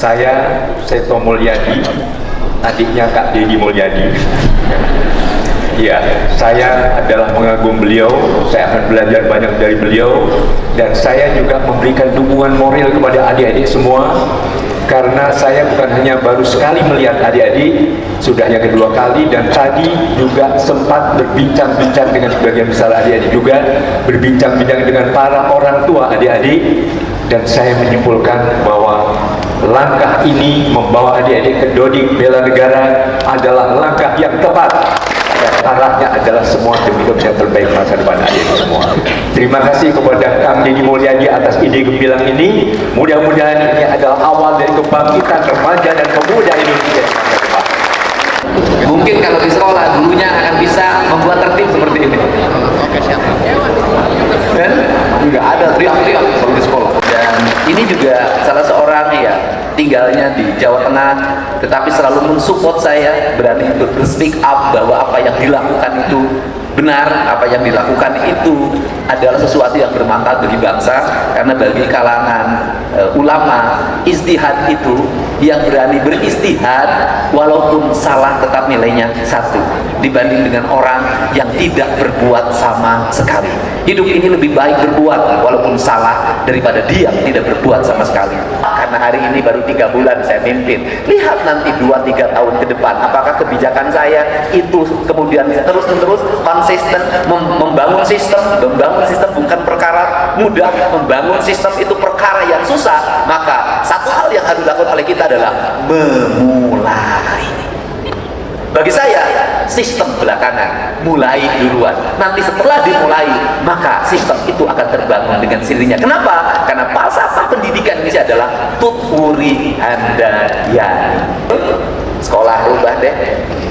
Saya Seto Mulyadi, adiknya Kak Deddy Mulyadi. Ya, saya adalah pengagum beliau. Saya akan belajar banyak dari beliau, dan saya juga memberikan dukungan moral kepada adik-adik semua. Karena saya bukan hanya baru sekali melihat adik-adik, sudah yang kedua kali, dan tadi juga sempat berbincang-bincang dengan sebagian besar adik-adik juga, berbincang-bincang dengan para orang tua adik-adik, dan saya menyimpulkan bahwa langkah ini membawa adik-adik ke Dodik Bela Negara adalah langkah yang tepat, dan arahnya adalah semua demi kepentingan terbaik masa depan adik-adik semua. Terima kasih kepada Kang Deddy Mulyadi atas ide gemilang ini. Mudah-mudahan ini adalah awal dari kebangkitan remaja dan pemuda Indonesia di masa depan. Mungkin kalau di sekolah dulunya akan bisa membuat tertib seperti ini. Dan nggak ada teriak-teriak kalau di sekolah. Dan ini juga salah seorang ya tinggalnya di Jawa Tengah, tetapi selalu mensupport saya, berani untuk speak up bahwa apa yang dilakukan itu benar, apa yang dilakukan itu adalah sesuatu yang bermanfaat bagi bangsa. Karena bagi kalangan ulama, istihad itu yang berani beristihad walaupun salah tetap nilainya 1 dibanding dengan orang yang tidak berbuat sama sekali. Hidup ini lebih baik berbuat walaupun salah daripada diam tidak berbuat sama sekali. Karena hari ini baru 3 bulan saya mimpin, lihat nanti 2-3 tahun ke depan apakah kebijakan saya itu kemudian terus-menerus konsisten. Membangun sistem bukan perkara mudah, membangun sistem itu perkara yang susah. Maka satu hal yang harus dilakukan oleh kita adalah memulai. Bagi saya, sistem belakangan, mulai duluan. Nanti setelah dimulai, maka sistem itu akan terbangun dengan sendirinya. Kenapa? Karena falsafah pendidikan Indonesia adalah tuturi handayani. Sekolah rubah deh.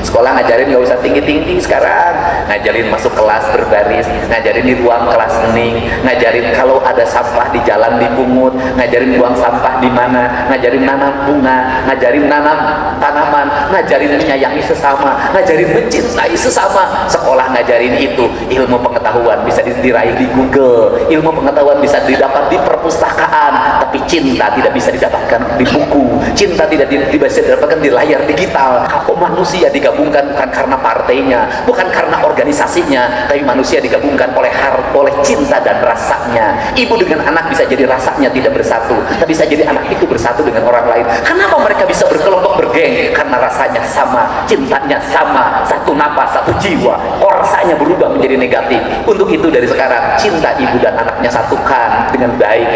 Sekolah ngajarin nggak usah tinggi-tinggi sekarang, ngajarin masuk kelas berbaris, ngajarin di ruang kelas hening, ngajarin kalau ada sampah di jalan dipungut, ngajarin buang sampah di mana, ngajarin nanam bunga, ngajarin nanam tanaman, ngajarin menyayangi sesama, ngajarin mencintai sesama. Sekolah ngajarin itu. Ilmu pengetahuan bisa diraih di Google, ilmu pengetahuan bisa didapat di perpustakaan, tapi cinta tidak bisa didapatkan di buku, cinta tidak bisa didapatkan di layar digital. Kalau manusia digabungkan bukan karena partainya, bukan karena organisasinya, tapi manusia digabungkan oleh cinta dan rasanya. Ibu dengan anak bisa jadi rasanya tidak bersatu, tapi bisa jadi anak itu bersatu dengan orang lain. Kenapa mereka bisa berkelompok bergeng? Karena rasanya sama, cintanya sama, satu napas, satu jiwa. Kok rasanya berubah menjadi negatif? Untuk itu dari sekarang cinta ibu dan anaknya satukan dengan baik.